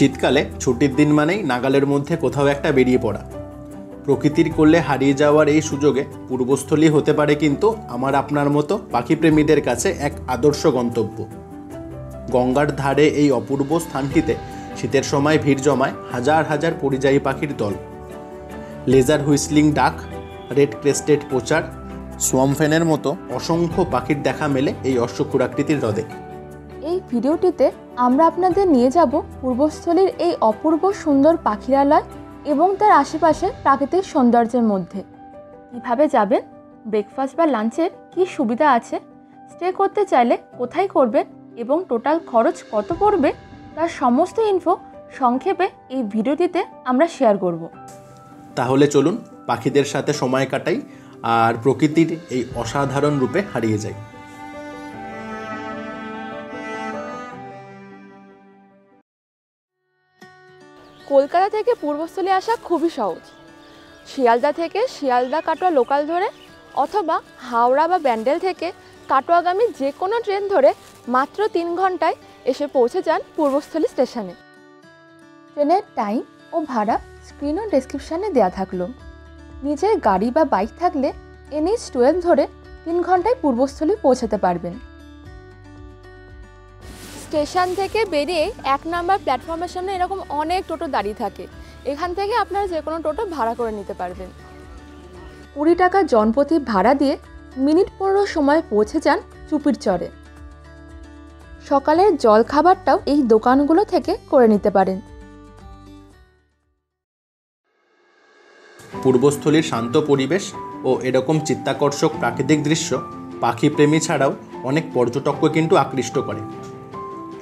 শীতকালে ছুটির দিন মানেই নাগালের মধ্যে কোথাও একটা বেরিয়ে পড়া। প্রকৃতির কোলে হারিয়ে যাওয়ার এই সুযোগে পূর্বস্থলী হতে পারে কিন্তু আমার আপনার মতো পাখিপ্রেমীদের কাছে এক আদর্শ গন্তব্য। গঙ্গার ধারে এই অপূর্ব স্থানটিতে শীতের সময় ভিড় জমায় হাজার হাজার পরিযায়ী পাখির দল। লেজার হুইসলিং ডাক, রেড ক্রেস্টেড পোচার, সোয়ামফেনের মতো অসংখ্য পাখির দেখা মেলে এই অশ্বক্ষুরাকৃতির হ্রদে। এই ভিডিওটিতে আমরা আপনাদের নিয়ে যাব পূর্বস্থলীর এই অপূর্ব সুন্দর পাখিরালয় এবং তার আশেপাশে প্রাকৃতিক সৌন্দর্যের মধ্যে। কীভাবে যাবেন, ব্রেকফাস্ট বা লাঞ্চের কী সুবিধা আছে, স্টে করতে চাইলে কোথায় করবেন এবং টোটাল খরচ কত পড়বে, তার সমস্ত ইনফো সংক্ষেপে এই ভিডিওটিতে আমরা শেয়ার করব। তাহলে চলুন পাখিদের সাথে সময় কাটাই আর প্রকৃতির এই অসাধারণ রূপে হারিয়ে যাই। কলকাতা থেকে পূর্বস্থলী আসা খুবই সহজ। শিয়ালদা থেকে শিয়ালদা কাটোয়া লোকাল ধরে অথবা হাওড়া বা ব্যান্ডেল থেকে কাটোয়াগামী যে কোনো ট্রেন ধরে মাত্র 3 ঘন্টায় এসে পৌঁছে যান পূর্বস্থলী স্টেশনে। ট্রেনের টাইম ও ভাড়া স্ক্রিন ও ডেসক্রিপশানে দেওয়া থাকলো। নিজের গাড়ি বা বাইক থাকলে NH-12 ধরে 3 ঘন্টায় পূর্বস্থলী পৌঁছাতে পারবেন। স্টেশন থেকে বেরিয়ে 1 নম্বর প্ল্যাটফর্মের সামনে এরকম অনেক টোটো দাঁড়িয়ে থাকে। এখান থেকে আপনারা যে কোনো টোটো ভাড়া করে নিতে পারবেন। 20 টাকা জনপ্রতি ভাড়া দিয়ে মিনিট 15 সময় পৌঁছে যান চুপির চরে। সকালের জল খাবারটাও এই দোকানগুলো থেকে করে নিতে পারেন। পূর্বস্থলীর শান্ত পরিবেশ ও এরকম চিত্তাকর্ষক প্রাকৃতিক দৃশ্য পাখিপ্রেমী ছাড়াও অনেক পর্যটককে কিন্তু আকৃষ্ট করে।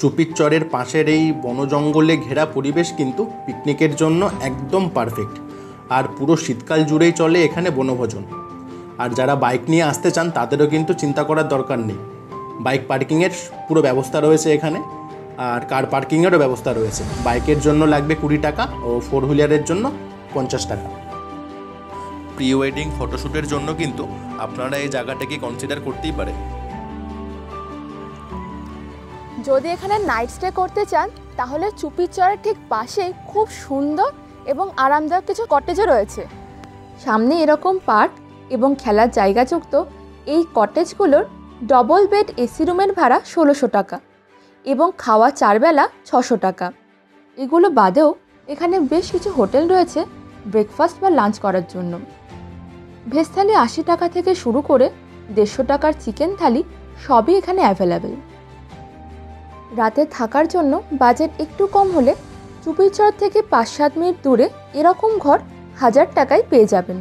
চুপির চরের পাশের এই বনজঙ্গলে ঘেরা পরিবেশ কিন্তু পিকনিকের জন্য একদম পারফেক্ট। আর পুরো শীতকাল জুড়েই চলে এখানে বনভোজন। আর যারা বাইক নিয়ে আসতে চান তাদেরও কিন্তু চিন্তা করার দরকার নেই। বাইক পার্কিংয়ের পুরো ব্যবস্থা রয়েছে এখানে, আর কার পার্কিংয়েরও ব্যবস্থা রয়েছে। বাইকের জন্য লাগবে 20 টাকা ও 4 হুইলারের জন্য 50 টাকা। প্রি ওয়েডিং ফটোশ্যুটের জন্য কিন্তু আপনারা এই জায়গাটাকে কনসিডার করতেই পারেন। যদি এখানে নাইট স্টে করতে চান তাহলে চুপির চরের ঠিক পাশেই খুব সুন্দর এবং আরামদায়ক কিছু কটেজও রয়েছে। সামনে এরকম পার্ক এবং খেলার জায়গা যুক্ত এই কটেজগুলোর ডবল বেড এসি রুমের ভাড়া 1600 টাকা এবং খাওয়া 4 বেলা 600 টাকা। এগুলো বাদেও এখানে বেশ কিছু হোটেল রয়েছে ব্রেকফাস্ট বা লাঞ্চ করার জন্য। ভেজ থালি 80 টাকা থেকে শুরু করে 150 টাকার চিকেন থালি সবই এখানে অ্যাভেলেবেল। রাতে থাকার জন্য বাজেট একটু কম হলে চুপির চর থেকে 5-7 মিনিট দূরে এরকম ঘর 1000 টাকায় পেয়ে যাবেন।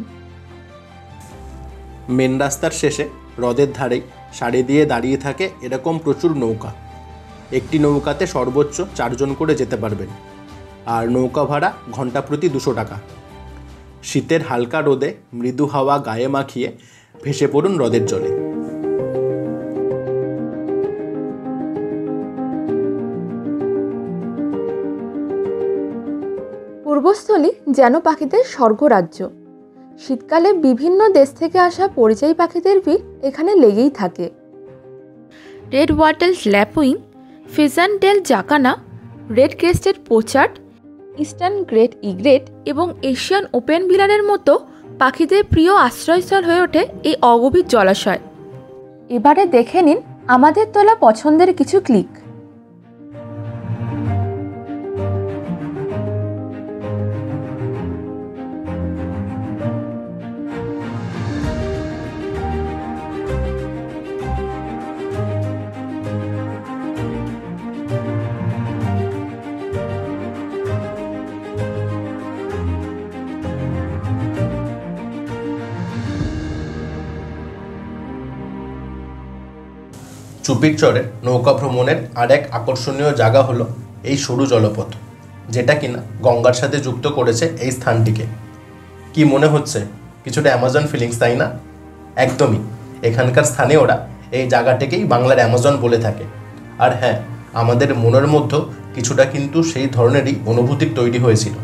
মেন রাস্তার শেষে হ্রদের ধারেই সারি দিয়ে দাঁড়িয়ে থাকে এরকম প্রচুর নৌকা। একটি নৌকাতে সর্বোচ্চ 4 জন করে যেতে পারবেন। আর নৌকা ভাড়া ঘন্টা প্রতি 200 টাকা। শীতের হালকা রোদে মৃদু হাওয়া গায়ে মাখিয়ে ভেসে পড়ুন হ্রদের জলে। পূর্বস্থলী যেন পাখিদের স্বর্গরাজ্য। শীতকালে বিভিন্ন দেশ থেকে আসা পরিযায়ী পাখিদের ভিড় এখানে লেগেই থাকে। Red wattled lapwing, pheasant tailed jacana, red crested pochard, eastern great egret এবং এশিয়ান ওপেন বিলারের মতো পাখিদের প্রিয় আশ্রয়স্থল হয়ে ওঠে এই অগভীর জলাশয়। এবারে দেখে নিন আমাদের তোলা পছন্দের কিছু ক্লিক। চুপির চরে নৌকা ভ্রমণের আর এক আকর্ষণীয় জায়গা হলো এই সরু জলপথ, যেটা কিনা গঙ্গার সাথে যুক্ত করেছে এই স্থানটিকে। কি মনে হচ্ছে? কিছুটা অ্যামাজন ফিলিংস, তাই না? একদমই। এখানকার স্থানীয়রা এই জায়গাটাকেই বাংলার অ্যামাজন বলে থাকে। আর হ্যাঁ, আমাদের মনের মধ্যেও কিছুটা কিন্তু সেই ধরনেরই অনুভূতি তৈরি হয়েছিল।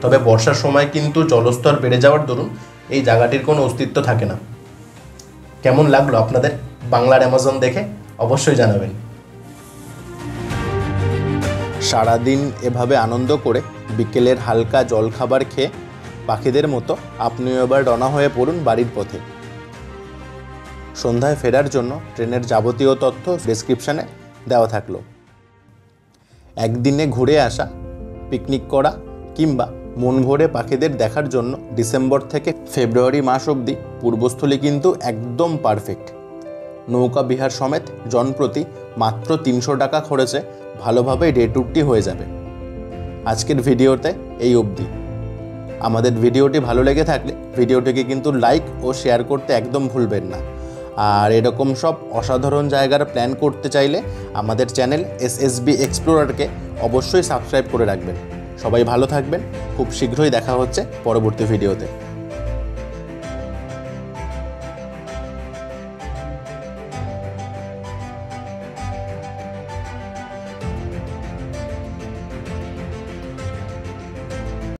তবে বর্ষার সময় কিন্তু জলস্তর বেড়ে যাওয়ার দরুন এই জায়গাটির কোনো অস্তিত্ব থাকে না। কেমন লাগলো আপনাদের বাংলার অ্যামাজন দেখে? অবশ্যই জানাবেন। সারাদিন এভাবে আনন্দ করে বিকেলের হালকা জলখাবার খেয়ে পাখিদের মতো আপনিও এবার রওনা হয়ে পড়ুন বাড়ির পথে। সন্ধ্যায় ফেরার জন্য ট্রেনের যাবতীয় তথ্য ডেসক্রিপশানে দেওয়া থাকলো। একদিনে ঘুরে আসা, পিকনিক করা কিংবা মন ভরে পাখিদের দেখার জন্য ডিসেম্বর থেকে ফেব্রুয়ারি মাস অবধি পূর্বস্থলী কিন্তু একদম পারফেক্ট। নৌকা বিহার সমেত জনপ্রতি মাত্র 300 টাকা খরচে ভালোভাবে ডে ট্যুরটি হয়ে যাবে। আজকের ভিডিওতে এই অবধি। আমাদের ভিডিওটি ভালো লেগে থাকলে ভিডিওটিকে কিন্তু লাইক ও শেয়ার করতে একদম ভুলবেন না। আর এরকম সব অসাধারণ জায়গার প্ল্যান করতে চাইলে আমাদের চ্যানেল SSB এক্সপ্লোরারকে অবশ্যই সাবস্ক্রাইব করে রাখবেন। সবাই ভালো থাকবেন। খুব শীঘ্রই দেখা হচ্ছে পরবর্তী ভিডিওতে।